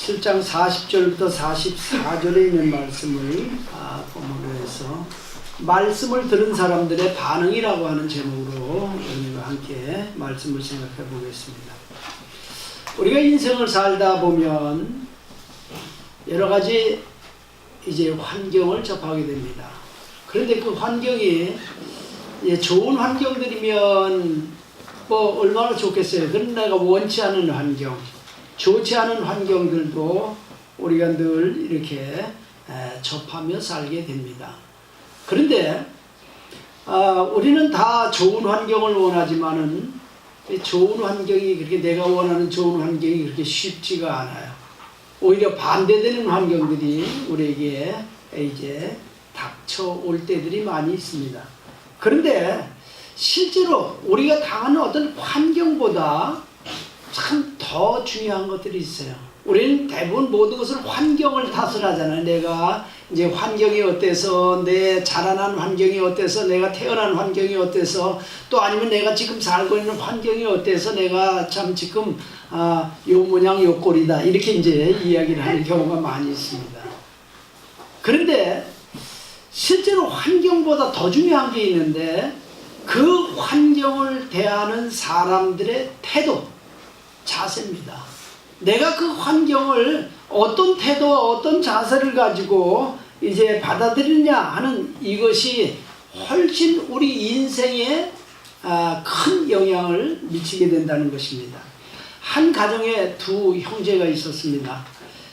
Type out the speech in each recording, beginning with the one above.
7장 40절부터 44절에 있는 말씀을 본문으로 해서 말씀을 들은 사람들의 반응이라고 하는 제목으로 여러분과 함께 말씀을 생각해 보겠습니다. 우리가 인생을 살다 보면 여러 가지 이제 환경을 접하게 됩니다. 그런데 그 환경이 좋은 환경들이면 뭐 얼마나 좋겠어요. 그런데 내가 원치 않은 환경, 좋지 않은 환경들도 우리가 늘 이렇게 접하며 살게 됩니다. 그런데 우리는 다 좋은 환경을 원하지만은 좋은 환경이 그렇게 내가 원하는 좋은 환경이 그렇게 쉽지가 않아요. 오히려 반대되는 환경들이 우리에게 이제 닥쳐올 때들이 많이 있습니다. 그런데 실제로 우리가 당하는 어떤 환경보다 참 더 중요한 것들이 있어요. 우리는 대부분 모든 것을 환경을 탓을 하잖아요. 내가 이제 환경이 어때서, 내 자라난 환경이 어때서, 내가 태어난 환경이 어때서, 또 아니면 내가 지금 살고 있는 환경이 어때서 내가 참 지금 요 모양 요 꼴이다 이렇게 이제 이야기를 하는 경우가 많이 있습니다. 그런데 실제로 환경보다 더 중요한 게 있는데 그 환경을 대하는 사람들의 태도, 자세입니다. 내가 그 환경을 어떤 태도와 어떤 자세를 가지고 이제 받아들이냐 하는 이것이 훨씬 우리 인생에 큰 영향을 미치게 된다는 것입니다. 한 가정에 두 형제가 있었습니다.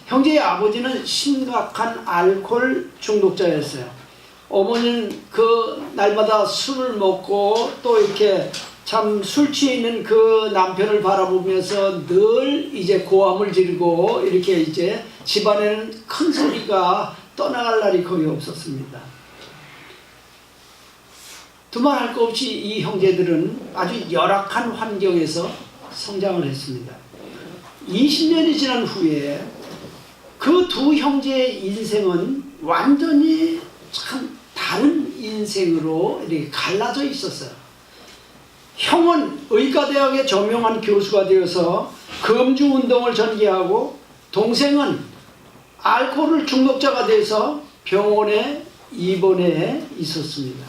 형제의 아버지는 심각한 알코올 중독자였어요. 어머니는 그 날마다 술을 먹고 또 이렇게 참 술 취해 있는 그 남편을 바라보면서 늘 이제 고함을 지르고 이렇게 이제 집안에는 큰 소리가 떠나갈 날이 거의 없었습니다. 두말할 것 없이 이 형제들은 아주 열악한 환경에서 성장을 했습니다. 20년이 지난 후에 그 두 형제의 인생은 완전히 참 다른 인생으로 이렇게 갈라져 있었어요. 형은 의과대학에 저명한 교수가 되어서 금주운동을 전개하고, 동생은 알코올 중독자가 돼서 병원에 입원해 있었습니다.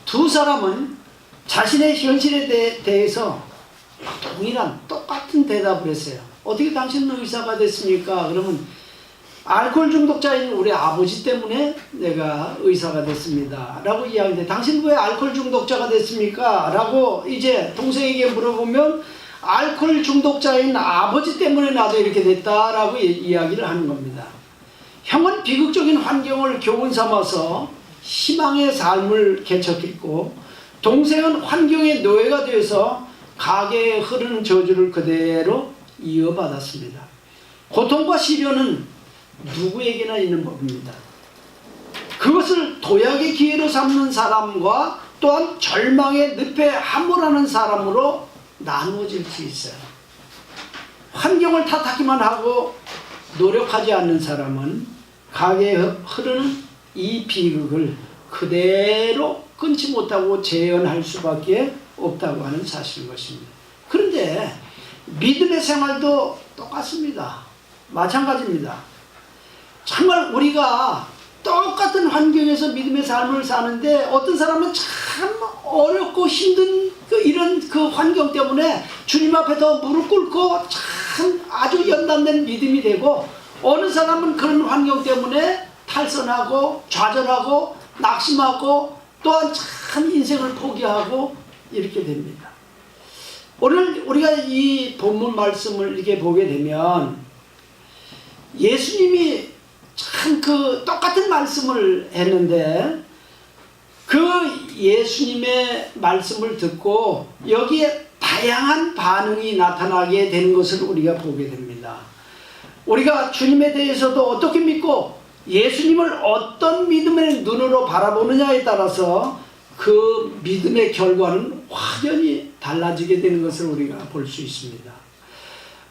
두 사람은 자신의 현실에 대해서 동일한 똑같은 대답을 했어요. 어떻게 당신은 의사가 됐습니까? 그러면 알코올 중독자인 우리 아버지 때문에 내가 의사가 됐습니다 라고 이야기했는데, 당신 왜 알코올 중독자가 됐습니까? 라고 이제 동생에게 물어보면 알코올 중독자인 아버지 때문에 나도 이렇게 됐다 라고 이야기를 하는 겁니다. 형은 비극적인 환경을 교훈 삼아서 희망의 삶을 개척했고, 동생은 환경의 노예가 되어서 가게에 흐르는 저주를 그대로 이어받았습니다. 고통과 시련은 누구에게나 있는 법입니다. 그것을 도약의 기회로 삼는 사람과 또한 절망의 늪에 함몰하는 사람으로 나누어질 수 있어요. 환경을 탓하기만 하고 노력하지 않는 사람은 가게에 흐르는 이 비극을 그대로 끊지 못하고 재현할 수밖에 없다고 하는 사실인 것입니다. 그런데 믿음의 생활도 똑같습니다. 마찬가지입니다. 정말 우리가 똑같은 환경에서 믿음의 삶을 사는데 어떤 사람은 참 어렵고 힘든 이런 그 환경 때문에 주님 앞에 더 무릎 꿇고 참 아주 연단된 믿음이 되고, 어느 사람은 그런 환경 때문에 탈선하고 좌절하고 낙심하고 또한 참 인생을 포기하고 이렇게 됩니다. 오늘 우리가 이 본문 말씀을 이렇게 보게 되면 예수님이 참 그 똑같은 말씀을 했는데 그 예수님의 말씀을 듣고 여기에 다양한 반응이 나타나게 되는 것을 우리가 보게 됩니다. 우리가 주님에 대해서도 어떻게 믿고 예수님을 어떤 믿음의 눈으로 바라보느냐에 따라서 그 믿음의 결과는 확연히 달라지게 되는 것을 우리가 볼 수 있습니다.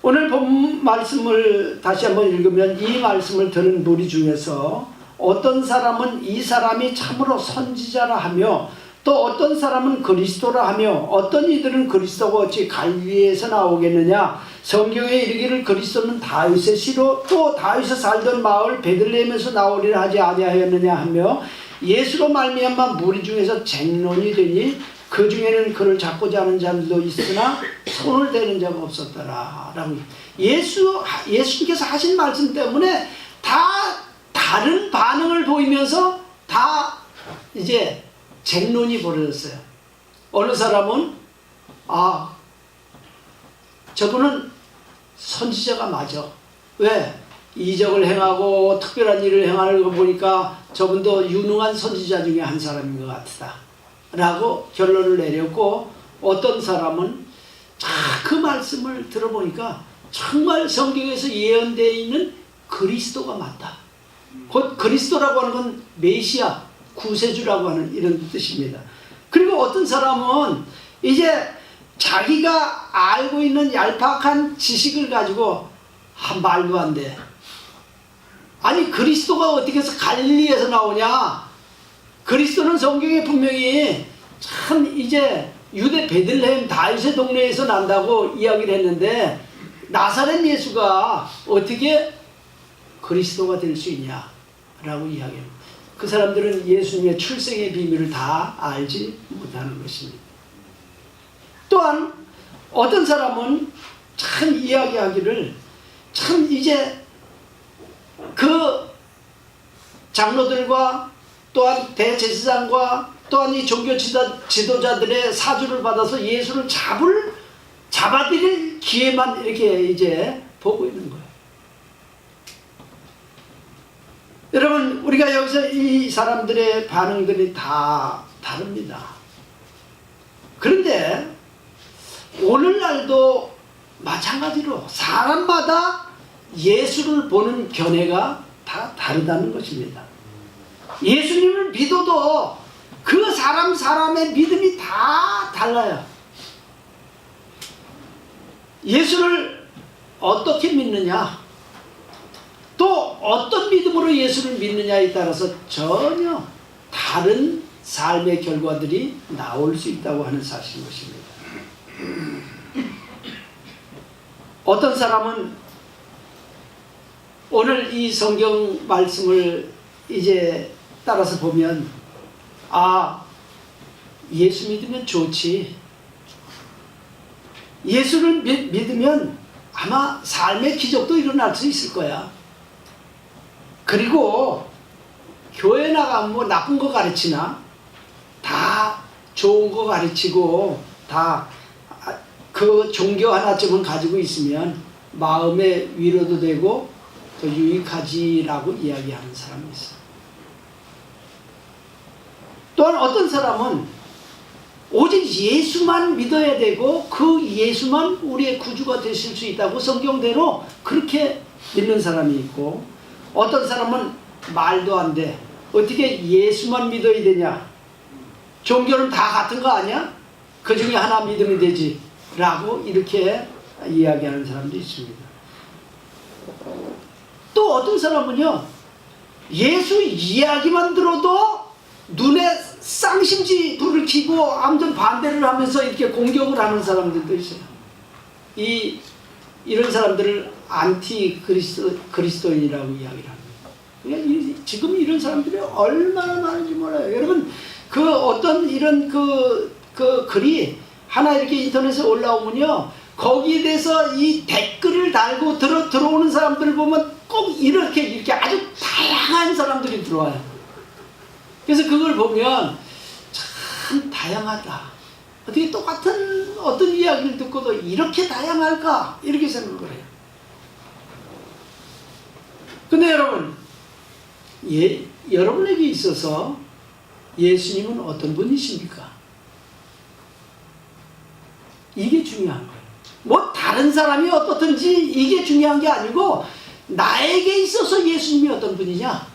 오늘 본 말씀을 다시 한번 읽으면 이 말씀을 들은 무리 중에서 어떤 사람은 이 사람이 참으로 선지자라 하며, 또 어떤 사람은 그리스도라 하며, 어떤 이들은 그리스도가 어찌 갈릴리에서 나오겠느냐, 성경에 이르기를 그리스도는 다윗의 씨로 또 다윗이 살던 마을 베들레헴에서 나오리라 하지 아니하였느냐 하며 예수로 말미암아 무리 중에서 쟁론이 되니 그 중에는 그를 잡고자 하는 자들도 있으나 손을 대는 자가 없었더라 라고. 예수님께서 하신 말씀 때문에 다 다른 반응을 보이면서 다 이제 쟁론이 벌어졌어요. 어느 사람은 저분은 선지자가 맞아. 왜? 이적을 행하고 특별한 일을 행하는 거 보니까 저분도 유능한 선지자 중에 한 사람인 것 같다 라고 결론을 내렸고, 어떤 사람은 그 말씀을 들어보니까 정말 성경에서 예언되어 있는 그리스도가 맞다. 곧 그리스도라고 하는 건 메시아, 구세주라고 하는 이런 뜻입니다. 그리고 어떤 사람은 이제 자기가 알고 있는 얄팍한 지식을 가지고 말도 안 돼. 아니 그리스도가 어떻게 해서 갈릴리에서 나오냐. 그리스도는 성경에 분명히 참 이제 유대 베들레헴 다윗의 동네에서 난다고 이야기를 했는데 나사렛 예수가 어떻게 그리스도가 될 수 있냐라고 이야기합니다. 그 사람들은 예수님의 출생의 비밀을 다 알지 못하는 것입니다. 또한 어떤 사람은 참 이야기하기를 참 이제 그 장로들과 또한 대제사장과 또한 이 종교 지도자들의 사주를 받아서 예수를 잡아들일 기회만 이렇게 이제 보고 있는 거예요. 여러분, 우리가 여기서 이 사람들의 반응들이 다 다릅니다. 그런데 오늘날도 마찬가지로 사람마다 예수를 보는 견해가 다 다르다는 것입니다. 예수님을 믿어도 그 사람의 믿음이 다 달라요. 예수를 어떻게 믿느냐, 또 어떤 믿음으로 예수를 믿느냐에 따라서 전혀 다른 삶의 결과들이 나올 수 있다고 하는 사실인 것입니다. 어떤 사람은 오늘 이 성경 말씀을 이제 따라서 보면 예수 믿으면 좋지. 예수를 믿으면 아마 삶의 기적도 일어날 수 있을 거야. 그리고 교회 나가면 뭐 나쁜 거 가르치나? 다 좋은 거 가르치고 다 그 종교 하나쯤은 가지고 있으면 마음의 위로도 되고 더 유익하지라고 이야기하는 사람이 있어요. 또한 어떤 사람은 오직 예수만 믿어야 되고 그 예수만 우리의 구주가 되실 수 있다고 성경대로 그렇게 믿는 사람이 있고, 어떤 사람은 말도 안 돼. 어떻게 예수만 믿어야 되냐? 종교는 다 같은 거 아니야? 그 중에 하나 믿으면 되지 라고 이렇게 이야기하는 사람도 있습니다. 또 어떤 사람은요, 예수 이야기만 들어도 눈에 쌍심지 불을 켜고 아무튼 반대를 하면서 이렇게 공격을 하는 사람들도 있어요. 이런 사람들을 안티 그리스도인이라고 이야기를 합니다. 지금 이런 사람들이 얼마나 많은지 몰라요. 여러분, 그 어떤 이런 그 글이 하나 이렇게 인터넷에 올라오면요, 거기에 대해서 이 댓글을 달고 들어오는 사람들을 보면 꼭 이렇게 아주 다양한 사람들이 들어와요. 그래서 그걸 보면 참 다양하다. 어떻게 똑같은 어떤 이야기를 듣고도 이렇게 다양할까? 이렇게 생각을 해요. 근데 여러분, 여러분에게 있어서 예수님은 어떤 분이십니까? 이게 중요한 거예요. 뭐 다른 사람이 어떻든지 이게 중요한 게 아니고 나에게 있어서 예수님이 어떤 분이냐,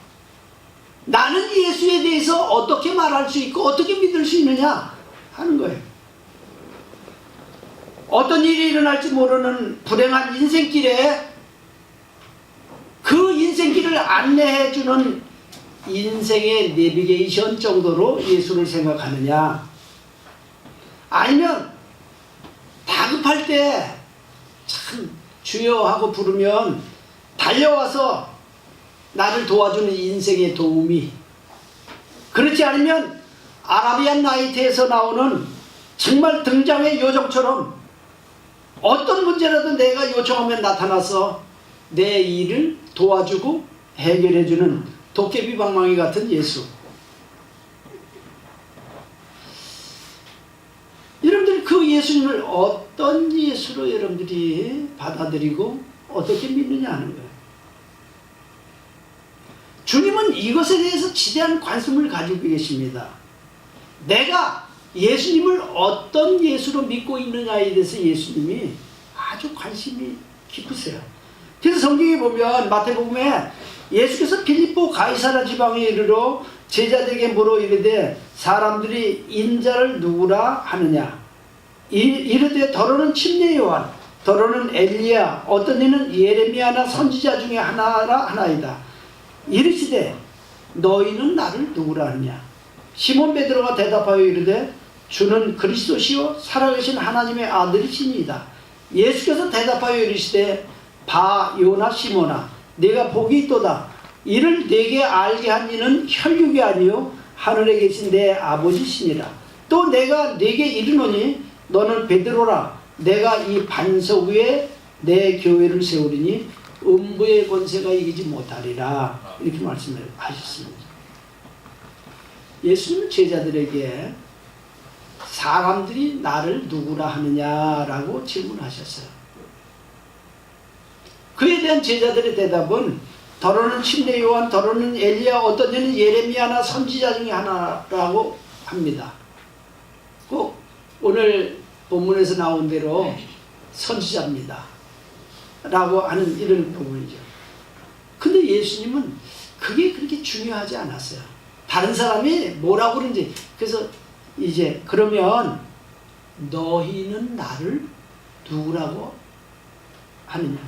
나는 예수에 대해서 어떻게 말할 수 있고 어떻게 믿을 수 있느냐 하는 거예요. 어떤 일이 일어날지 모르는 불행한 인생길에 그 인생길을 안내해주는 인생의 내비게이션 정도로 예수를 생각하느냐, 아니면 다급할 때 참 주여 하고 부르면 달려와서 나를 도와주는 인생의 도움이, 그렇지 않으면 아라비안 나이트에서 나오는 정말 등장의 요정처럼 어떤 문제라도 내가 요청하면 나타나서 내 일을 도와주고 해결해주는 도깨비 방망이 같은 예수. 여러분들이 그 예수님을 어떤 예수로 여러분들이 받아들이고 어떻게 믿느냐 하는 거예요. 주님은 이것에 대해서 지대한 관심을 가지고 계십니다. 내가 예수님을 어떤 예수로 믿고 있느냐에 대해서 예수님이 아주 관심이 깊으세요. 그래서 성경에 보면 마태복음에 예수께서 필립보 가이사라 지방에 이르러 제자들에게 물어 이르되 사람들이 인자를 누구라 하느냐. 이르되 더러는 침례 요한, 더러는 엘리야, 어떤 이는 예레미야나 선지자 중에 하나라 하나이다. 이르시되 너희는 나를 누구라 하느냐. 시몬 베드로가 대답하여 이르되 주는 그리스도시요 살아계신 하나님의 아들이시니이다. 예수께서 대답하여 이르시되 바 요나 시몬아 네가 복이 있도다. 이를 네게 알게 한 이는 혈육이 아니요 하늘에 계신 내 아버지시니라. 또 내가 네게 이르노니 너는 베드로라. 내가 이 반석 위에 내 교회를 세우리니 음부의 권세가 이기지 못하리라. 이렇게 말씀하셨습니다. 예수님은 제자들에게 사람들이 나를 누구라 하느냐라고 질문하셨어요. 그에 대한 제자들의 대답은 더러는 침례 요한, 더러는 엘리야, 어떤 이는 예레미야나 선지자 중에 하나라고 합니다. 꼭 오늘 본문에서 나온 대로 선지자입니다 라고 하는 이런 부분이죠. 근데 예수님은 그게 그렇게 중요하지 않았어요. 다른 사람이 뭐라고 그러는지. 그래서 이제 그러면 너희는 나를 누구라고 하느냐.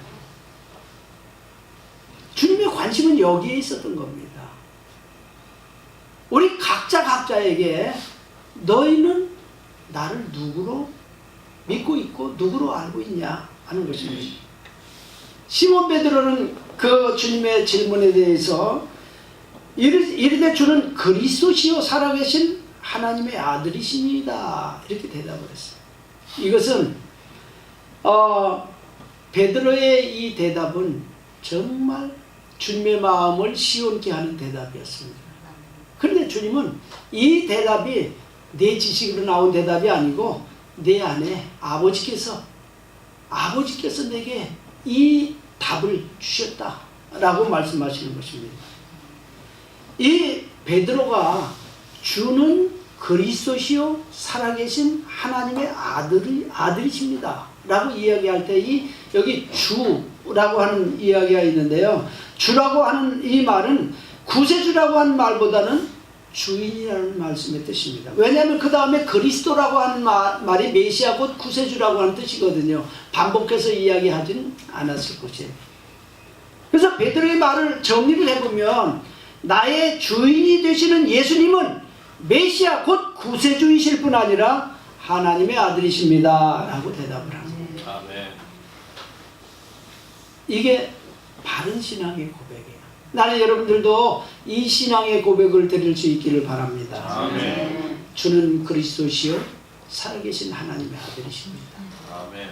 주님의 관심은 여기에 있었던 겁니다. 우리 각자에게 너희는 나를 누구로 믿고 있고 누구로 알고 있냐 하는 것입니다. 시몬 베드로는 그 주님의 질문에 대해서 이르되 주는 그리스도시요 살아계신 하나님의 아들이시니이다 이렇게 대답을 했어요. 이것은 베드로의 이 대답은 정말 주님의 마음을 시원케 하는 대답이었습니다. 그런데 주님은 이 대답이 내 지식으로 나온 대답이 아니고 내 안에 아버지께서 내게 이 답을 주셨다라고 말씀하시는 것입니다. 이 베드로가 주는 그리스도시요 살아계신 하나님의 아들이십니다 라고 이야기할 때 여기 주라고 하는 이야기가 있는데요. 주라고 하는 이 말은 구세주라고 하는 말보다는 주인이라는 말씀의 뜻입니다. 왜냐하면 그 다음에 그리스도라고 하는 말이 메시아 곧 구세주라고 하는 뜻이거든요. 반복해서 이야기하지는 않았을 것이에요. 그래서 베드로의 말을 정리를 해보면 나의 주인이 되시는 예수님은 메시아 곧 구세주이실 뿐 아니라 하나님의 아들이십니다 라고 대답을 합니다. 아멘. 이게 바른 신앙의 고백이에요. 나는 여러분들도 이 신앙의 고백을 드릴 수 있기를 바랍니다. 아멘. 주는 그리스도시요 살아계신 하나님의 아들이십니다. 아멘.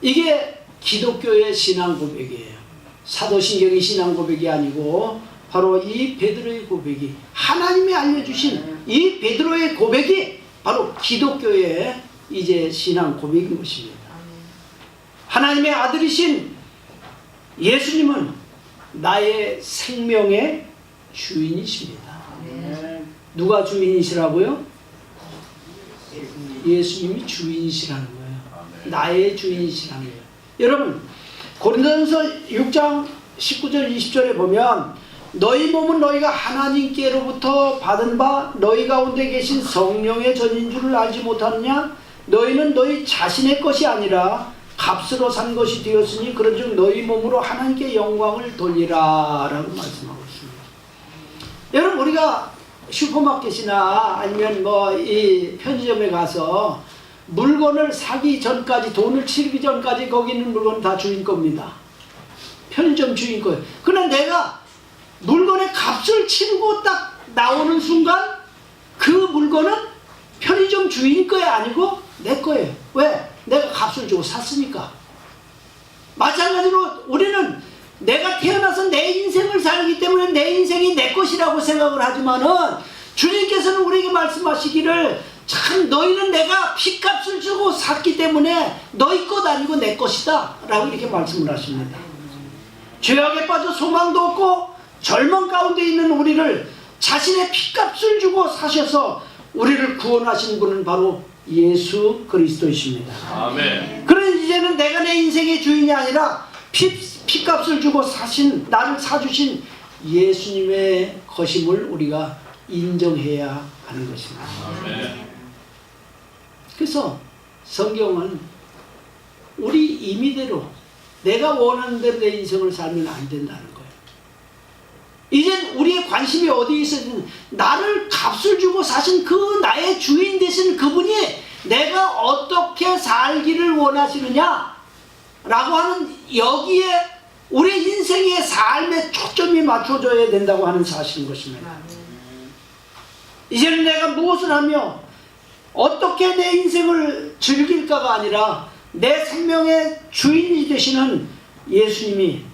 이게 기독교의 신앙 고백이에요. 사도신경의 신앙 고백이 아니고 바로 이 베드로의 고백이, 하나님이 알려주신 이 베드로의 고백이 바로 기독교의 이제 신앙 고백인 것입니다. 하나님의 아들이신 예수님은 나의 생명의 주인이십니다. 누가 주인이시라고요? 예수님이 주인이시라는 거예요. 나의 주인이시라는 거예요. 여러분 고린도전서 6장 19절 20절에 보면 너희 몸은 너희가 하나님께로부터 받은 바 너희 가운데 계신 성령의 전인 줄을 알지 못하느냐? 너희는 너희 자신의 것이 아니라 값으로 산 것이 되었으니 그런즉 너희 몸으로 하나님께 영광을 돌리라 라고 말씀하고 있습니다. 여러분 우리가 슈퍼마켓이나 아니면 이 편의점에 가서 물건을 사기 전까지, 돈을 치르기 전까지 거기 있는 물건은 다 주인 겁니다. 편의점 주인 거예요. 그러나 내가 물건의 값을 치르고 딱 나오는 순간 그 물건은 편의점 주인 거에 아니고 내 거예요. 왜? 내가 값을 주고 샀으니까. 마찬가지로 우리는 내가 태어나서 내 인생을 살기 때문에 내 인생이 내 것이라고 생각을 하지만은 주님께서는 우리에게 말씀하시기를 참 너희는 내가 피값을 주고 샀기 때문에 너희 것 아니고 내 것이다 라고 이렇게 말씀을 하십니다. 죄악에 빠져 소망도 없고 절망 가운데 있는 우리를 자신의 피값을 주고 사셔서 우리를 구원하신 분은 바로 예수 그리스도이십니다. 아멘. 그러니 이제는 내가 내 인생의 주인이 아니라 피값을 주고 나를 사주신 예수님의 것임을 우리가 인정해야 하는 것입니다. 아멘. 그래서 성경은 우리 임의대로 내가 원하는 대로 내 인생을 살면 안 된다는 거예요. 이젠 우리의 관심이 어디에 있어든 나를 값을 주고 사신 그 나의 주인 되신 그분이 내가 어떻게 살기를 원하시느냐 라고 하는 여기에 우리 인생의 삶의 초점이 맞춰져야 된다고 하는 사실인 것입니다. 이제는 내가 무엇을 하며 어떻게 내 인생을 즐길까가 아니라 내 생명의 주인이 되시는 예수님이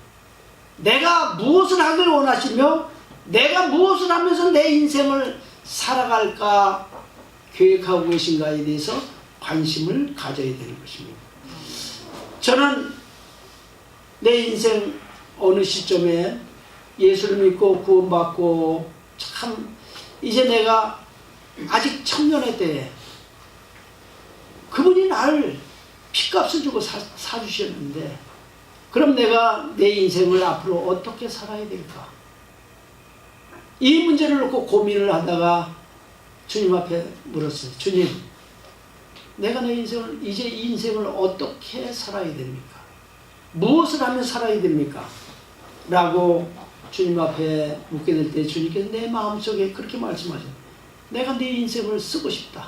내가 무엇을 하길 원하시며 내가 무엇을 하면서 내 인생을 살아갈까 계획하고 계신가에 대해서 관심을 가져야 되는 것입니다. 저는 내 인생 어느 시점에 예수를 믿고 구원받고 참 이제 내가 아직 청년의 때에 그분이 나를 피값을 주고 사주셨는데 그럼 내가 내 인생을 앞으로 어떻게 살아야 될까? 이 문제를 놓고 고민을 하다가 주님 앞에 물었어요. 주님, 내가 내 인생을 이제 이 인생을 어떻게 살아야 됩니까? 무엇을 하면 살아야 됩니까? 라고 주님 앞에 묻게 될 때 주님께서 내 마음속에 그렇게 말씀하셨어요. 내가 네 인생을 쓰고 싶다.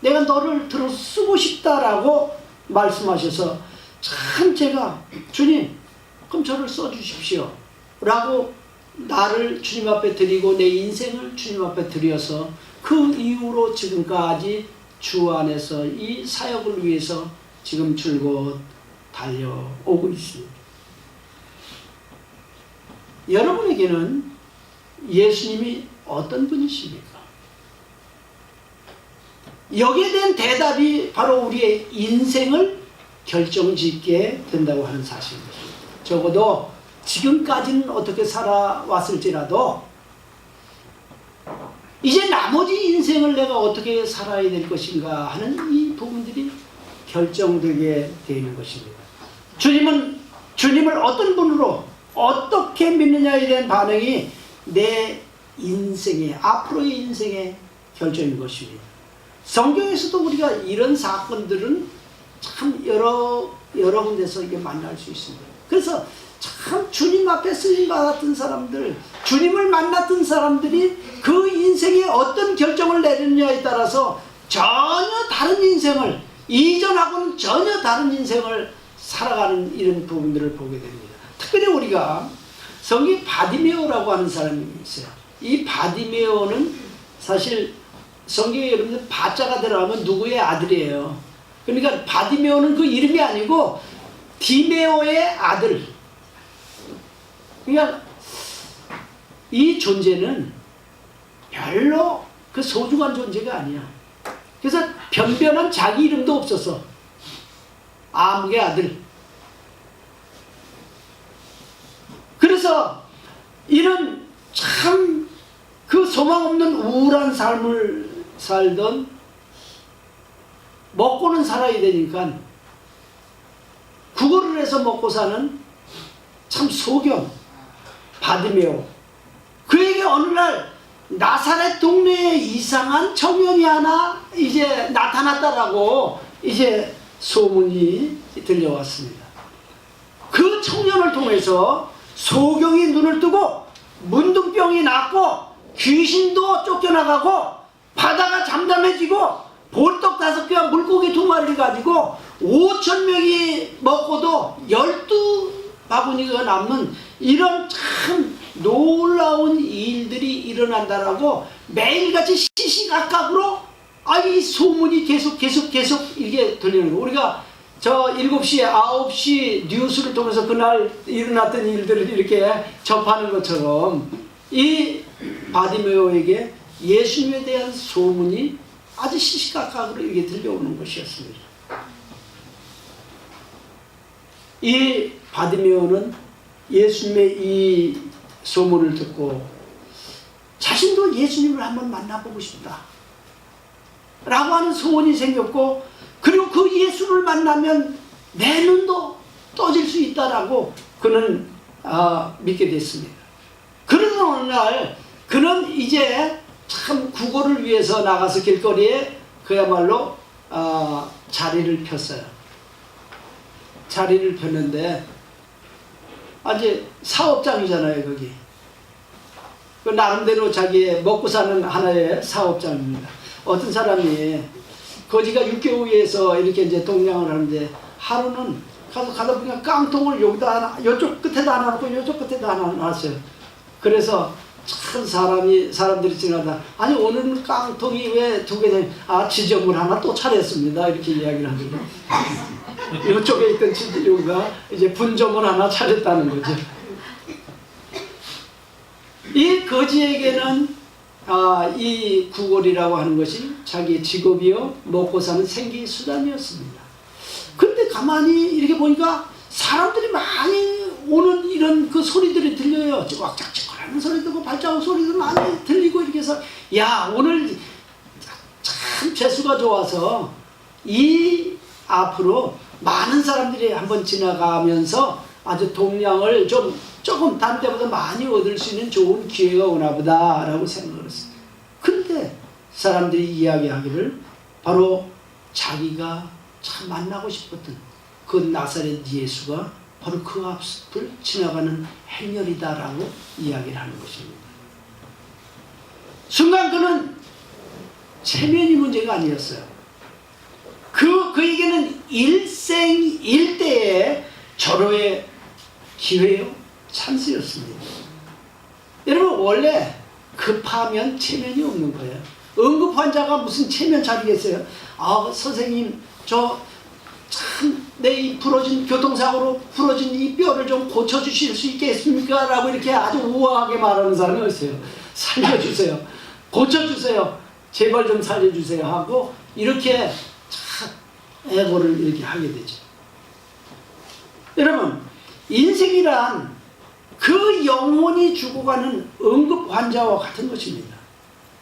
내가 너를 들어 쓰고 싶다라고 말씀하셔서 참 제가 주님 그럼 저를 써주십시오 라고 나를 주님 앞에 드리고 내 인생을 주님 앞에 드려서 그 이후로 지금까지 주 안에서 이 사역을 위해서 지금 줄곧 달려오고 있습니다. 여러분에게는 예수님이 어떤 분이십니까? 여기에 대한 대답이 바로 우리의 인생을 결정짓게 된다고 하는 사실입니다. 적어도 지금까지는 어떻게 살아왔을지라도 이제 나머지 인생을 내가 어떻게 살아야 될 것인가 하는 이 부분들이 결정되게 되는 것입니다. 주님을 어떤 분으로 어떻게 믿느냐에 대한 반응이 내 인생의 앞으로의 인생의 결정인 것입니다. 성경에서도 우리가 이런 사건들은 참 여러 군데서 이게 만날 수 있습니다. 그래서 참 주님 앞에 쓰임 받았던 사람들, 주님을 만났던 사람들이 그 인생에 어떤 결정을 내리느냐에 따라서 전혀 다른 인생을, 이전하고는 전혀 다른 인생을 살아가는 이런 부분들을 보게 됩니다. 특별히 우리가 성경에 바디메오라고 하는 사람이 있어요. 이 바디메오는 사실 성경에 여러분들 바자가 들어가면 누구의 아들이에요. 그러니까 바디메오는 그 이름이 아니고 디메오의 아들. 그러니까 이 존재는 별로 그 소중한 존재가 아니야. 그래서 변변한 자기 이름도 없었어. 아무개 아들. 그래서 이런 참 그 소망 없는 우울한 삶을 살던 먹고는 살아야 되니까 구걸을 해서 먹고 사는 참 소경 바디메오. 그에게 어느 날 나사렛 동네에 이상한 청년이 하나 이제 나타났다라고 이제 소문이 들려왔습니다. 그 청년을 통해서 소경이 눈을 뜨고 문둥병이 낫고 귀신도 쫓겨나가고 바다가 잠잠해지고 볼떡 5개와 물고기 2마리를 가지고 5,000명이 먹고도 12바구니가 남는 이런 참 놀라운 일들이 일어난다라고 매일같이 시시각각으로 이 소문이 계속 이게 들리는 거예요. 우리가 저 7시, 9시 뉴스를 통해서 그날 일어났던 일들을 이렇게 접하는 것처럼 이 바디메오에게 예수님에 대한 소문이 아주 시시각각으로 이게 들려오는 것이었습니다. 이 바디메오는 예수님의 이 소문을 듣고 자신도 예수님을 한번 만나보고 싶다 라고 하는 소원이 생겼고, 그리고 그 예수를 만나면 내 눈도 떠질 수 있다라고 그는 믿게 됐습니다. 그러던 어느 날 그는 이제 참 구걸을 위해서 나가서 길거리에 그야말로 자리를 폈어요. 자리를 폈는데 이제 사업장이잖아요. 거기 그 나름대로 자기의 먹고 사는 하나의 사업장입니다. 어떤 사람이 거지가 6개월에서 이렇게 이제 동냥을 하는데 하루는 가다 보니까 깡통을 여기다 하나, 이쪽 끝에다 하나 놓고 이쪽 끝에다 하나 놨어요. 그래서 참 사람들이 지나다 아니 오늘은 깡통이 왜 2개 되냐, 지점을 하나 또 차렸습니다 이렇게 이야기를 하거든요. 이쪽에 있던 여기가 이제 분점을 하나 차렸다는 거죠. 이 거지에게는 이 구걸이라고 하는 것이 자기의 직업이요 먹고 사는 생계 수단이었습니다. 근데 가만히 이렇게 보니까 사람들이 많이 오는 이런 그 소리들이 들려요. 왁짝지껄하는 소리 들고 발자국 소리도 많이 들리고 이렇게 해서 야 오늘 참 재수가 좋아서 이 앞으로 많은 사람들이 한번 지나가면서 아주 동량을 조금 다른 때보다 많이 얻을 수 있는 좋은 기회가 오나 보다 라고 생각을 했어요. 근데 사람들이 이야기하기를 바로 자기가 참 만나고 싶었던 그 나사렛 예수가 바로 그 앞을 지나가는 행렬이다 라고 이야기를 하는 것입니다. 순간 그는 체면이 문제가 아니었어요. 그에게는 일생일대의 절호의 기회요 찬스였습니다. 여러분 원래 급하면 체면이 없는 거예요. 응급 환자가 무슨 체면 차리겠어요? 선생님 저 참 내 교통사고로 부러진 이 뼈를 좀 고쳐주실 수 있겠습니까? 라고 이렇게 아주 우아하게 말하는 사람이 있어요. 살려주세요. 고쳐주세요. 제발 좀 살려주세요 하고 이렇게 참 애고를 이렇게 하게 되죠. 여러분 인생이란 그 영혼이 죽어가는 응급 환자와 같은 것입니다.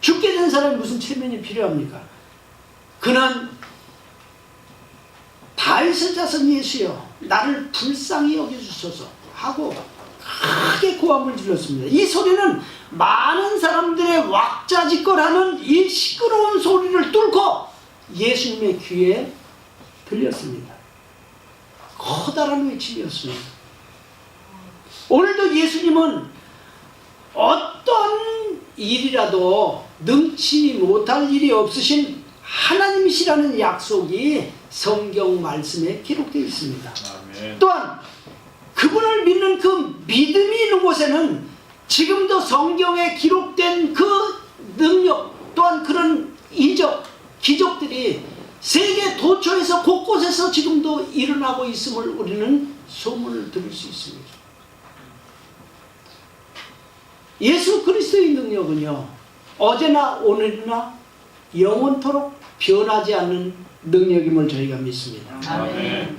죽게 된 사람이 무슨 체면이 필요합니까? 그는 다윗의 자손 예수여 나를 불쌍히 여겨주소서 하고 크게 고함을 질렀습니다. 이 소리는 많은 사람들의 왁자지껄하는 이 시끄러운 소리를 뚫고 예수님의 귀에 들렸습니다. 커다란 외침이었습니다. 오늘도 예수님은 어떤 일이라도 능치 못할 일이 없으신 하나님이시라는 약속이 성경 말씀에 기록되어 있습니다. 아멘. 또한 그분을 믿는 그 믿음이 있는 곳에는 지금도 성경에 기록된 그 능력 또한 그런 이적, 기적들이 세계 도처에서 곳곳에서 지금도 일어나고 있음을 우리는 소문을 들을 수 있습니다. 예수 그리스도의 능력은요 어제나 오늘이나 영원토록 변하지 않는 능력임을 저희가 믿습니다. 아멘.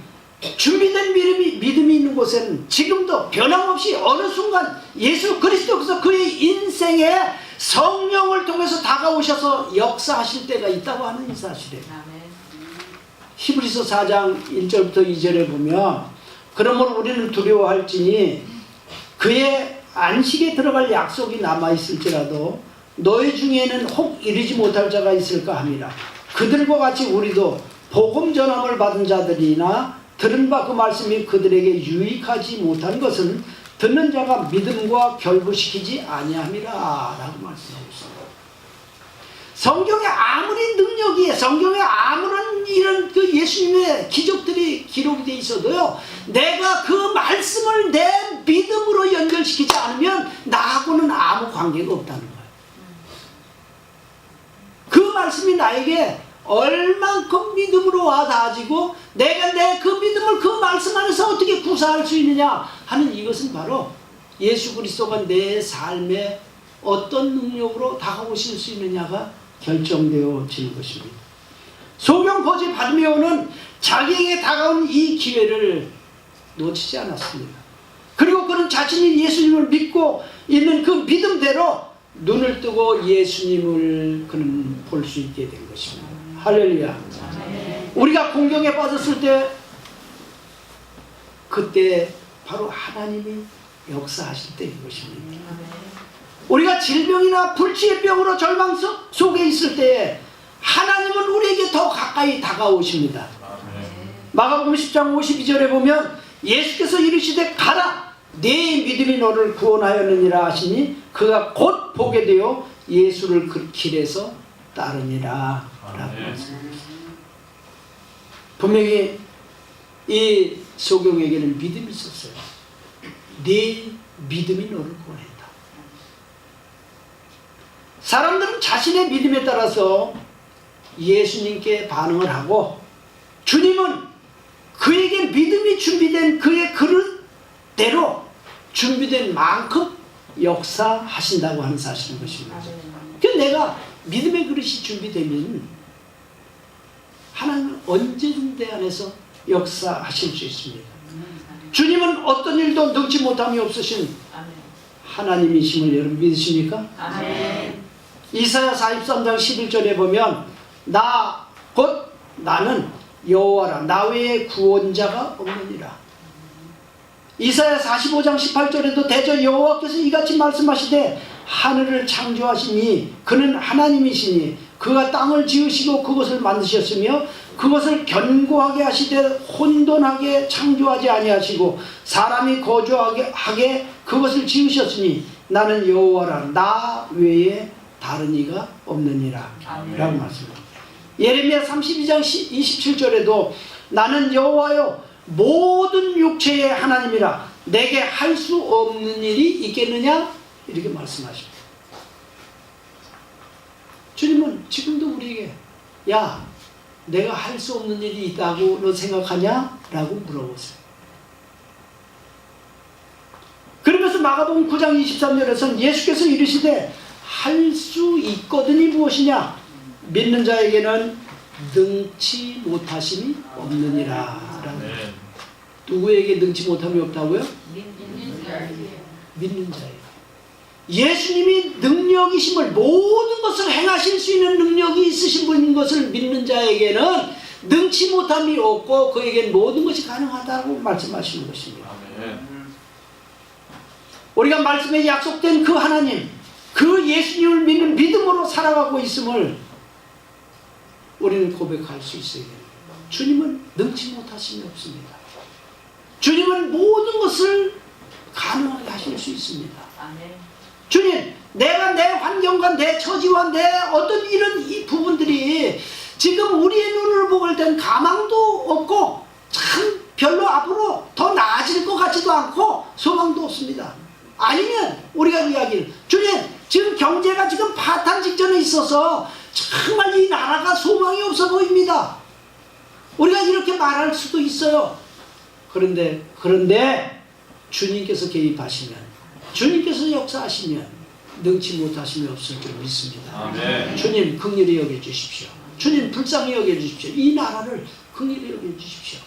준비된 믿음이 있는 곳에는 지금도 변함없이 어느 순간 예수 그리스도께서 그의 인생에 성령을 통해서 다가오셔서 역사하실 때가 있다고 하는 이 사실이에요. 아멘. 히브리서 4장 1절부터 2절에 보면 그러므로 우리는 두려워할지니 그의 안식에 들어갈 약속이 남아있을지라도 너희 중에는 혹 이르지 못할 자가 있을까 함이라. 그들과 같이 우리도 복음 전함을 받은 자들이나 들은 바 그 말씀이 그들에게 유익하지 못한 것은 듣는 자가 믿음과 결부시키지 아니함이라 라고 말씀하고 있습니다. 성경에 아무리 능력이, 성경에 아무런 이런 그 예수님의 기적들이 기록이 돼 있어도요, 내가 그 말씀을 내 믿음으로 연결시키지 않으면 나하고는 아무 관계가 없다는 거예요. 그 말씀이 나에게 얼만큼 믿음으로 와 닿아지고 내가 내 그 믿음을 그 말씀 안에서 어떻게 구사할 수 있느냐 하는 이것은 바로 예수 그리스도가 내 삶에 어떤 능력으로 다가오실 수 있느냐가 결정되어지는 것입니다. 소경 거지 바디메오는 자기에게 다가온 이 기회를 놓치지 않았습니다. 그리고 그는 자신이 예수님을 믿고 있는 그 믿음대로 눈을 뜨고 예수님을 그는 볼 수 있게 된 것입니다. 할렐루야. 우리가 공경에 빠졌을 때 그때 바로 하나님이 역사하실 때인 것입니다. 우리가 질병이나 불치의 병으로 절망 속에 있을 때에 하나님은 우리에게 더 가까이 다가오십니다. 마가복음 10장 52절에 보면 예수께서 이르시되 가라 네 믿음이 너를 구원하였느니라 하시니 그가 곧 보게 되어 예수를 그 길에서 따르니라 라고 말씀하셨습니다. 분명히 이 소경에게는 믿음이 있었어요. 네 믿음이 너를 구원했다. 사람들은 자신의 믿음에 따라서 예수님께 반응을 하고 주님은 그에게 믿음이 준비된 그의 그릇대로 준비된 만큼 역사하신다고 하는 사실인 것입니다. 그래서 내가 믿음의 그릇이 준비되면 하나님은 언제든 내 안에서 역사하실 수 있습니다. 주님은 어떤 일도 능치 못함이 없으신 하나님이심을 여러분 믿으십니까? 아멘. 이사야 43장 11절에 보면 나 곧 나는 여호와라 나 외에 구원자가 없느니라. 이사야 45장 18절에도 대저 여호와께서 이같이 말씀하시되 하늘을 창조하시니 그는 하나님이시니 그가 땅을 지으시고 그것을 만드셨으며 그것을 견고하게 하시되 혼돈하게 창조하지 아니하시고 사람이 거주하게 그것을 지으셨으니 나는 여호와라 나 외에 다른 이가 없느니라 라고 말씀합니다. 예레미야 32장 27절에도 나는 여호와여 모든 육체의 하나님이라 내게 할 수 없는 일이 있겠느냐 이렇게 말씀하십니다. 주님은 지금도 우리에게 야 내가 할 수 없는 일이 있다고 너 생각하냐? 라고 물어보세요. 그러면서 마가복음 9장 23절에서는 예수께서 이르시되 할 수 있거든이 무엇이냐? 믿는 자에게는 능치 못하심이 없느니라. 누구에게 능치 못함이 없다고요? 믿는 자에게. 예수님이 능력이심을 모든 것을 행하실 수 있는 능력이 있으신 분인 것을 믿는 자에게는 능치 못함이 없고 그에겐 모든 것이 가능하다고 말씀하시는 것입니다. 우리가 말씀에 약속된 그 하나님, 그 예수님을 믿는 믿음으로 살아가고 있음을 우리는 고백할 수 있어야 됩니다. 주님은 능치 못하심이 없습니다. 주님은 모든 것을 가능하게 하실 수 있습니다. 주님, 내가 내 환경과 내 처지와 내 어떤 이런 이 부분들이 지금 우리의 눈을 보고 땐 가망도 없고 참 별로 앞으로 더 나아질 것 같지도 않고 소망도 없습니다. 아니면 우리가 이야기를 주님 지금 경제가 지금 파탄 직전에 있어서 정말 이 나라가 소망이 없어 보입니다. 우리가 이렇게 말할 수도 있어요. 그런데 주님께서 개입하시면 주님께서 역사하시면 능치 못하심이 없을 줄 믿습니다. 아멘. 주님 긍휼히 여겨주십시오. 주님 불쌍히 여겨주십시오. 이 나라를 긍휼히 여겨주십시오.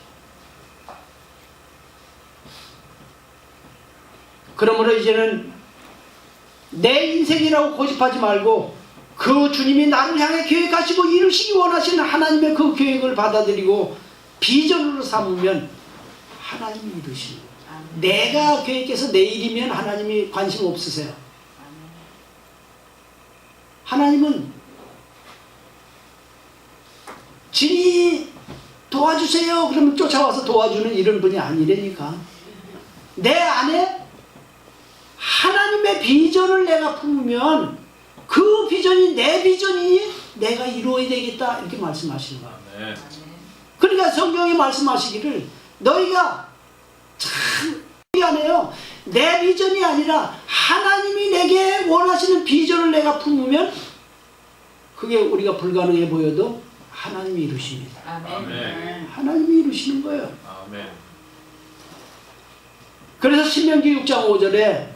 그러므로 이제는 내 인생이라고 고집하지 말고 그 주님이 나를 향해 계획하시고 이루시기 원하시는 하나님의 그 계획을 받아들이고 비전으로 삼으면 하나님이 이루시는 거예요. 내가 계획해서 내일이면 하나님이 관심 없으세요. 하나님은 진이 도와주세요 그러면 쫓아와서 도와주는 이런 분이 아니라니까. 내 안에 하나님의 비전을 내가 품으면 그 비전이 내 비전이 내가 이루어야 되겠다 이렇게 말씀하시는 거예요. 아멘. 그러니까 성경이 말씀하시기를 너희가 참 미안해요. 내 비전이 아니라 하나님이 내게 원하시는 비전을 내가 품으면 그게 우리가 불가능해 보여도 하나님이 이루십니다. 아멘. 하나님이 이루시는 거예요. 아멘. 그래서 신명기 6장 5절에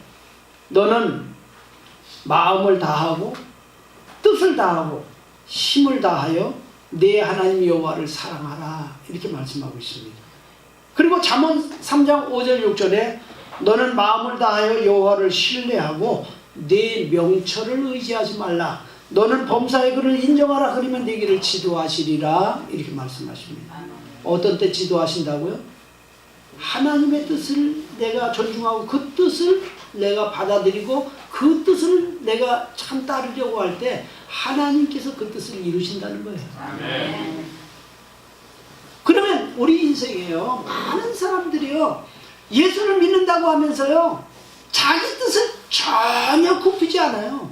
너는 마음을 다하고 뜻을 다하고 힘을 다하여 내 하나님 여호와를 사랑하라 이렇게 말씀하고 있습니다. 그리고 잠언 3장 5절 6절에 너는 마음을 다하여 여호와를 신뢰하고 내 명철을 의지하지 말라. 너는 범사의 그를 인정하라. 그러면 네 길을 지도하시리라 이렇게 말씀하십니다. 어떤 때 지도하신다고요? 하나님의 뜻을 내가 존중하고 그 뜻을 내가 받아들이고 그 뜻을 내가 참 따르려고 할 때 하나님께서 그 뜻을 이루신다는 거예요. 아멘. 그러면 우리 인생에요 많은 사람들이요 예수를 믿는다고 하면서요 자기 뜻을 전혀 굽히지 않아요.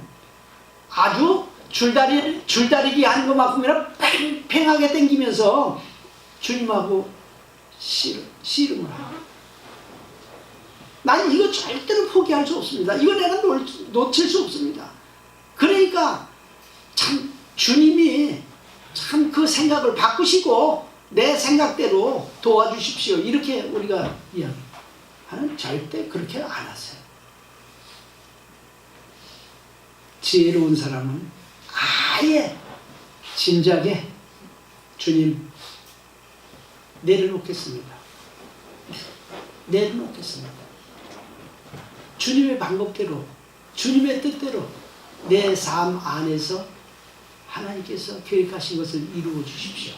아주 줄다리기 한 것만큼이나 팽팽하게 당기면서 주님하고 씨름을 하고 나는 이거 절대로 포기할 수 없습니다. 이거 내가 놓칠 수 없습니다. 그러니까 참 주님이 참 그 생각을 바꾸시고 내 생각대로 도와주십시오. 이렇게 우리가 이야기하는 절대 그렇게 안 하세요. 지혜로운 사람은 아예 진작에 주님 내려놓겠습니다. 내려놓겠습니다. 주님의 방법대로 주님의 뜻대로 내 삶 안에서 하나님께서 계획하신 것을 이루어 주십시오.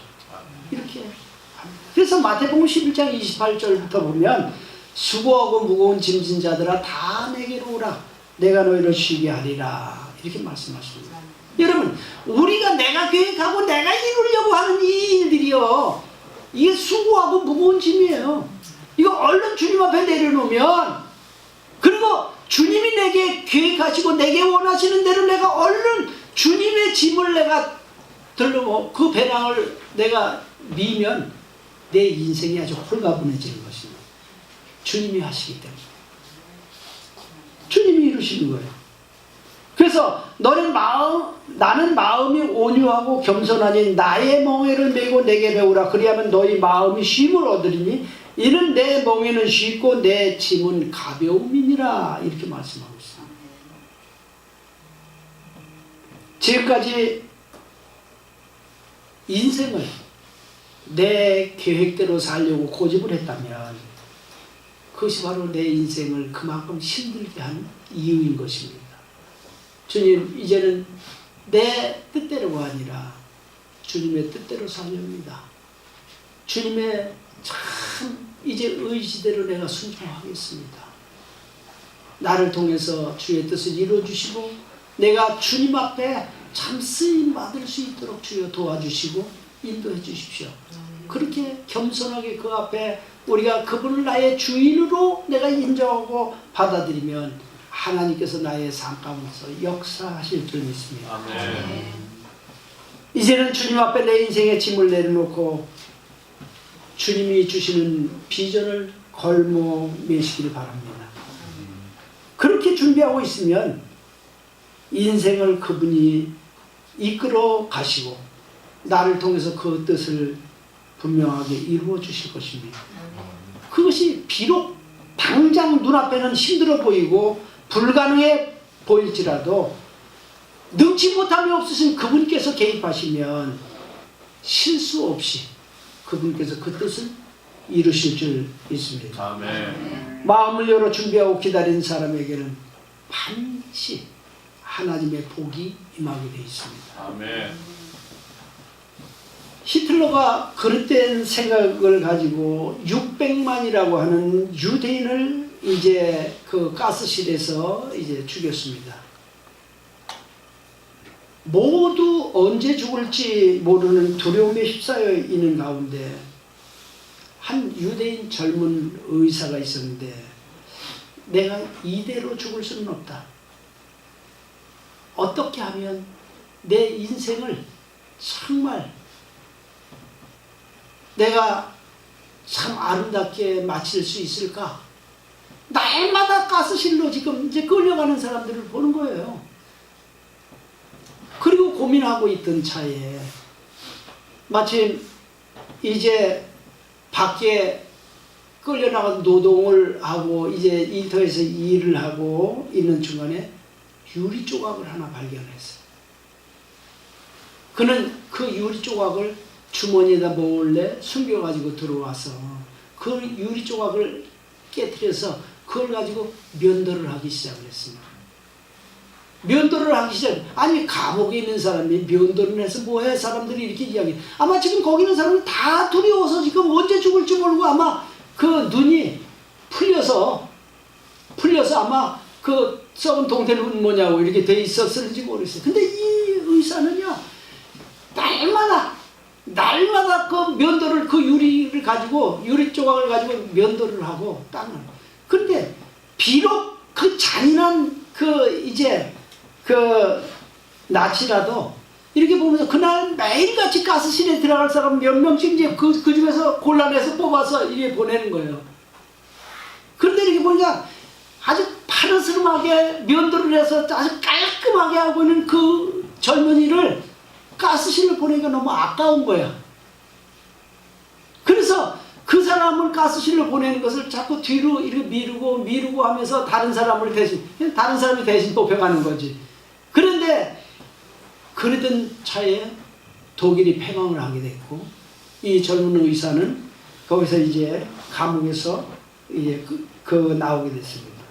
이렇게 합니다. 그래서 마태복음 11장 28절부터 보면 수고하고 무거운 짐진 자들아 다 내게로 오라. 내가 너희를 쉬게 하리라. 이렇게 말씀하십니다. 여러분 우리가 내가 계획하고 내가 이루려고 하는 이 일들이요 이게 수고하고 무거운 짐이에요. 이거 얼른 주님 앞에 내려놓으면 그리고 주님이 내게 계획하시고 내게 원하시는 대로 내가 얼른 주님의 짐을 내가 들고 그 배낭을 내가 미면 내 인생이 아주 홀가분해지는 것입니다. 주님이 하시기 때문에 주님이 이루시는 거예요. 그래서 나는 마음이 온유하고 겸손하니 나의 멍에를 메고 내게 배우라. 그리하면 너희 마음이 쉼을 얻으리니 이는 내 멍에는 쉽고 내 짐은 가벼움이니라. 이렇게 말씀하고 있습니다. 지금까지 인생을 내 계획대로 살려고 고집을 했다면 그것이 바로 내 인생을 그만큼 힘들게 한 이유인 것입니다. 주님 이제는 내 뜻대로가 아니라 주님의 뜻대로 살렵니다. 주님의 참 이제 의지대로 내가 순종하겠습니다. 나를 통해서 주의 뜻을 이루어주시고 내가 주님 앞에 참 쓰임 받을 수 있도록 주여 도와주시고 인도해 주십시오. 그렇게 겸손하게 그 앞에 우리가 그분을 나의 주인으로 내가 인정하고 받아들이면 하나님께서 나의 삶 가운데서 역사하실 줄 믿습니다. 아멘. 이제는 주님 앞에 내 인생의 짐을 내려놓고 주님이 주시는 비전을 걸모매시기를 바랍니다. 그렇게 준비하고 있으면 인생을 그분이 이끌어 가시고 나를 통해서 그 뜻을 분명하게 이루어 주실 것입니다. 그것이 비록 당장 눈앞에는 힘들어 보이고 불가능해 보일지라도 능치 못함이 없으신 그분께서 개입하시면 실수 없이 그분께서 그 뜻을 이루실 줄 믿습니다. 아멘. 마음을 열어 준비하고 기다리는 사람에게는 반드시 하나님의 복이 임하게 되어 있습니다. 아멘. 히틀러가 그릇된 생각을 가지고 600만이라고 하는 유대인을 이제 그 가스실에서 이제 죽였습니다. 모두 언제 죽을지 모르는 두려움에 휩싸여 있는 가운데 한 유대인 젊은 의사가 있었는데 내가 이대로 죽을 수는 없다. 어떻게 하면 내 인생을 정말 내가 참 아름답게 마칠 수 있을까? 날마다 가스실로 지금 이제 끌려가는 사람들을 보는 거예요. 그리고 고민하고 있던 차에 마침 이제 밖에 끌려나가서 노동을 하고 이제 일터에서 일을 하고 있는 중간에 유리 조각을 하나 발견했어요. 그는 그 유리 조각을 주머니에다 몰래 숨겨가지고 들어와서 그 유리 조각을 깨트려서 그걸 가지고 면도를 하기 시작을 했습니다. 면도를 하기 시작. 아니 감옥에 있는 사람이 면도를 해서 뭐해? 사람들이 이렇게 이야기. 아마 지금 거기 있는 사람은 다 두려워서 지금 언제 죽을지 모르고 아마 그 눈이 풀려서 아마 그 썩은 동태는 뭐냐고 이렇게 돼 있었을지 모르겠어요. 근데 이 의사는요 날마다 그 면도를 그 유리를 가지고 유리 조각을 가지고 면도를 하고 땅을. 근데 비록 그 잔인한 그 이제 그 낯이라도 이렇게 보면서 그날 매일같이 가스실에 들어갈 사람 몇 명씩 이제 그 중에서 골라내서 뽑아서 이렇게 보내는 거예요. 그런데 이렇게 보니까 아주 파르스름하게 면도를 해서 아주 깔끔하게 하고 있는 그 젊은이를 가스실을 보내기가 너무 아까운 거야. 그래서 그 사람을 가스실로 보내는 것을 자꾸 뒤로 이렇게 미루고 하면서 다른 사람이 대신 뽑혀가는 거지. 그런데 그러던 차에 독일이 패망을 하게 됐고 이 젊은 의사는 거기서 이제 감옥에서 이제 나오게 됐습니다.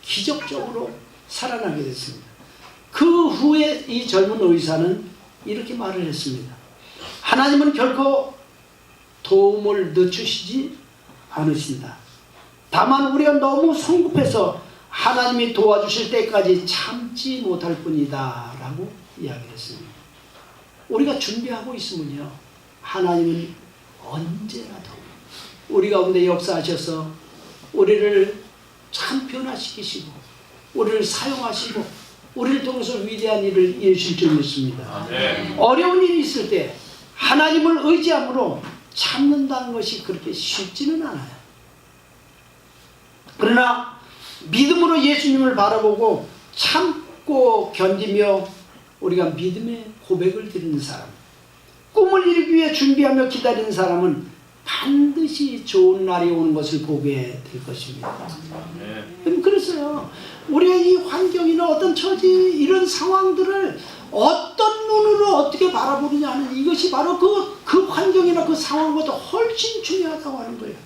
기적적으로 살아나게 됐습니다. 그 후에 이 젊은 의사는 이렇게 말을 했습니다. 하나님은 결코 도움을 늦추시지 않으신다. 다만 우리가 너무 성급해서 하나님이 도와주실 때까지 참지 못할 뿐이다 라고 이야기했습니다. 우리가 준비하고 있으면요 하나님은 언제라도 우리 가운데 역사하셔서 우리를 참 변화시키시고 우리를 사용하시고 우리를 통해서 위대한 일을 이루실 줄 믿습니다. 네. 어려운 일이 있을 때 하나님을 의지함으로 참는다는 것이 그렇게 쉽지는 않아요. 그러나 믿음으로 예수님을 바라보고 참고 견디며 우리가 믿음의 고백을 드리는 사람, 꿈을 이루기 위해 준비하며 기다리는 사람은 반드시 좋은 날이 오는 것을 보게 될 것입니다. 그랬어요. 우리가 이 환경이나 어떤 처지 이런 상황들을 어떤 눈으로 어떻게 바라보느냐 하는 이것이 바로 그 환경이나 그 상황보다 훨씬 중요하다고 하는 거예요.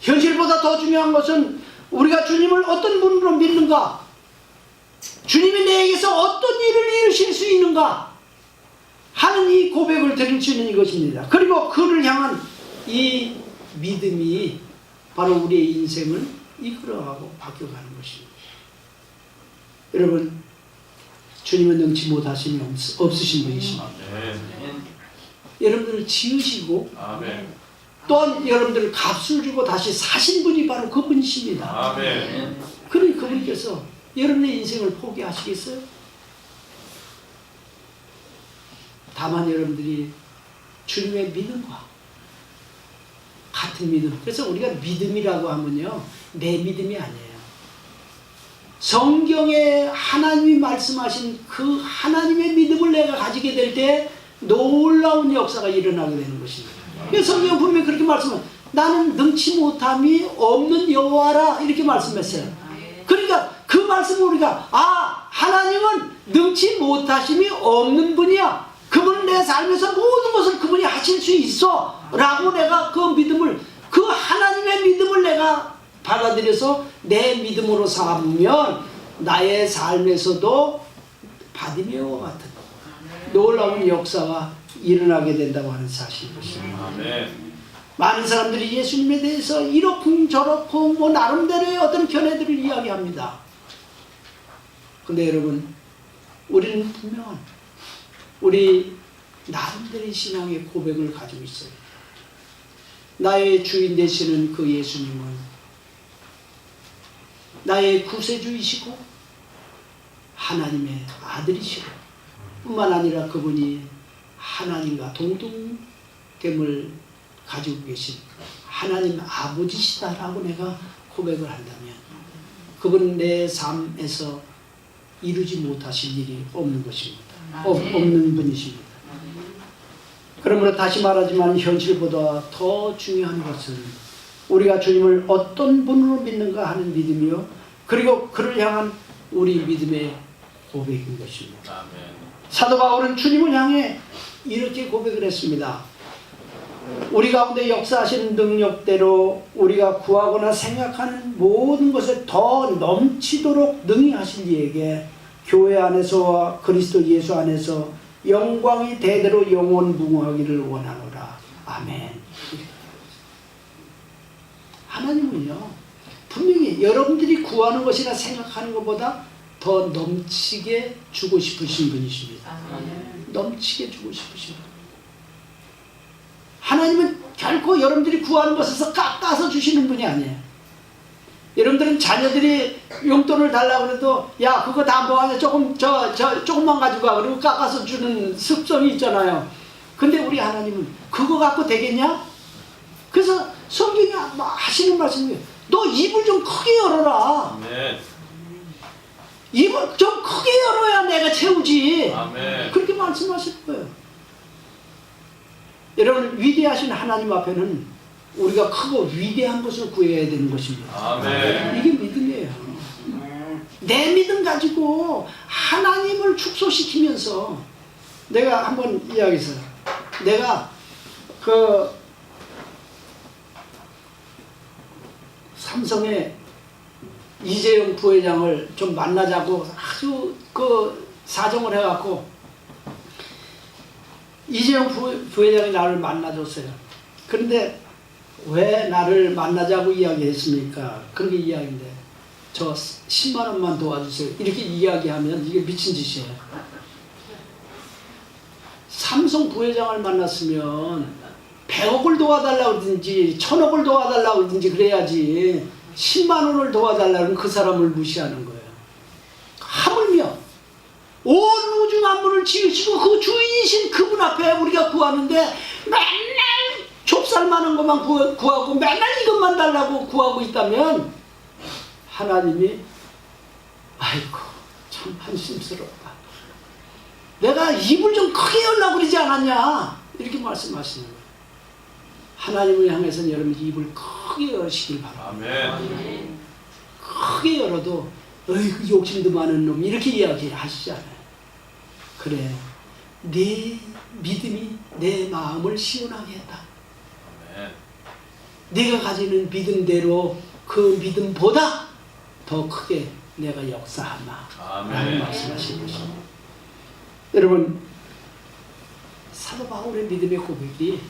현실보다 더 중요한 것은 우리가 주님을 어떤 분으로 믿는가, 주님이 내게서 어떤 일을 이루실 수 있는가 하는 이 고백을 드릴 수 있는 이것입니다. 그리고 그를 향한 이 믿음이 바로 우리의 인생을 이끌어가고 바뀌어가는 것입니다. 여러분, 주님은 능치 못하심이 없으신 분이십니다. 여러분들을 지으시고 아멘. 또한 여러분들을 값을 주고 다시 사신 분이 바로 그분이십니다. 아멘. 그러니 그분께서 여러분의 인생을 포기하시겠어요? 다만 여러분들이 주님의 믿음과 같은 믿음. 그래서 우리가 믿음이라고 하면요, 내 믿음이 아니에요. 성경에 하나님이 말씀하신 그 하나님의 믿음을 내가 가지게 될 때 놀라운 역사가 일어나게 되는 것입니다. 그래서 성경 분명히 그렇게 말씀해요. 나는 능치 못함이 없는 여호와라 이렇게 말씀했어요. 그러니까 그 말씀을 우리가 하나님은 능치 못하심이 없는 분이야. 그분은 내 삶에서 모든 것을 그분이 하실 수 있어 라고 내가 그 믿음을, 그 하나님의 믿음을 내가 받아들여서 내 믿음으로 삼으면 나의 삶에서도 바디메어와 같은 놀라운 역사가 일어나게 된다고 하는 사실인 것입니다. 아멘. 많은 사람들이 예수님에 대해서 이렇쿵 저렇쿵 뭐 나름대로의 어떤 견해들을 이야기합니다. 근데 여러분, 우리는 분명한 우리 나름대로의 신앙의 고백을 가지고 있어요. 나의 주인 되시는 그 예수님은 나의 구세주이시고 하나님의 아들이시고 뿐만 아니라 그분이 하나님과 동등됨을 가지고 계신 하나님 아버지시다라고 내가 고백을 한다면 그분은 내 삶에서 이루지 못하실 일이 없는 것입니다. 없는 분이십니다. 그러므로 다시 말하지만 현실보다 더 중요한 것은 우리가 주님을 어떤 분으로 믿는가 하는 믿음이요, 그리고 그를 향한 우리 믿음의 고백인 것입니다. 아멘. 사도 바울은 주님을 향해 이렇게 고백을 했습니다. 우리 가운데 역사하시는 능력대로 우리가 구하거나 생각하는 모든 것에 더 넘치도록 능히 하실 이에게 교회 안에서와 그리스도 예수 안에서 영광이 대대로 영원무궁하기를 원하노라. 아멘. 하나님은요, 분명히 여러분들이 구하는 것이나 생각하는 것보다 더 넘치게 주고 싶으신 분이십니다. 넘치게 주고 싶으신 분. 하나님은 결코 여러분들이 구하는 것에서 깎아서 주시는 분이 아니에요. 여러분들은 자녀들이 용돈을 달라고 해도 야 그거 다 뭐하냐 조금만 가지고 가 그리고 깎아서 주는 습성이 있잖아요. 근데 우리 하나님은 그거 갖고 되겠냐? 그래서 성경이 하시는 말씀이에요. 너 입을 좀 크게 열어라. 아멘. 입을 좀 크게 열어야 내가 채우지. 아멘. 그렇게 말씀하실 거예요. 여러분, 위대하신 하나님 앞에는 우리가 크고 위대한 것을 구해야 되는 것입니다. 아멘. 이게 믿음이에요. 내 믿음 가지고 하나님을 축소시키면서 내가 한번 이야기했어요. 내가 그 삼성의 이재용 부회장을 좀 만나자고 아주 그 사정을 해갖고 이재용 부회장이 나를 만나줬어요. 그런데 왜 나를 만나자고 이야기했습니까? 그런 게 이야기인데 저 10만 원만 도와주세요. 이렇게 이야기하면 이게 미친 짓이에요. 삼성 부회장을 만났으면 100억을 도와달라고 그러든지 1000억을 도와달라고 그러든지 그래야지 10만 원을 도와달라는 그 사람을 무시하는 거예요. 하물며 온 우주 만물을 지으시고 그 주인이신 그분 앞에 우리가 구하는데 맨날 좁쌀만한 것만 구하고 맨날 이것만 달라고 구하고 있다면 하나님이 아이고 참 한심스럽다. 내가 입을 좀 크게 열라고 그러지 않았냐 이렇게 말씀하시는 거예요. 하나님을 향해서는 여러분이 입을 크게 열시길 바랍니다. 아멘. 크게 열어도 어이구 욕심도 많은 놈 이렇게 이야기하시잖아요. 그래 네 믿음이 내 마음을 시원하게 했다. 아멘. 네가 가지는 믿음대로 그 믿음보다 더 크게 내가 역사하마 라는 아멘. 말씀하신 것입니다. 여러분, 사도 바울의 믿음의 고백이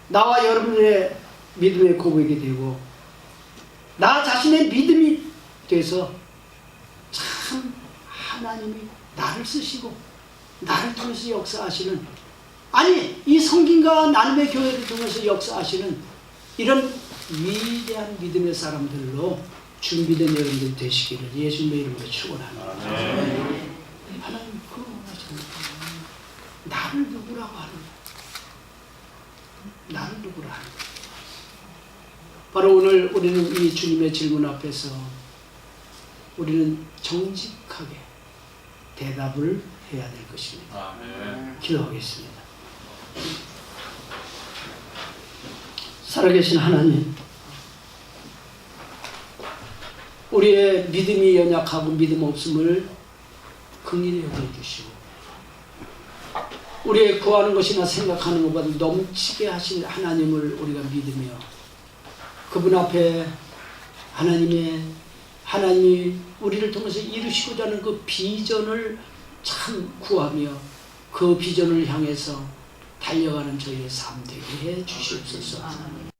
나와 여러분의 믿음의 고백이 되고 나 자신의 믿음이 돼서 참 하나님이 나를 쓰시고 나를 통해서 역사하시는, 아니 이 성김과 나눔의 교회를 통해서 역사하시는 이런 위대한 믿음의 사람들로 준비된 여러분들 되시기를 예수님의 이름으로 축원합니다. 하나님 그거 원하십니까? 나를 누구라고 하는 거야? 나를 누구라 하는 거야? 바로 오늘 우리는 이 주님의 질문 앞에서 우리는 정직하게 대답을 해야 될 것입니다. 아멘. 기도하겠습니다. 살아계신 하나님, 우리의 믿음이 연약하고 믿음 없음을 긍휼히 여겨주시고 우리의 구하는 것이나 생각하는 것보다 넘치게 하신 하나님을 우리가 믿으며 그분 앞에 하나님이 우리를 통해서 이루시고자 하는 그 비전을 참 구하며 그 비전을 향해서 달려가는 저희의 삶 되게 해 주시옵소서.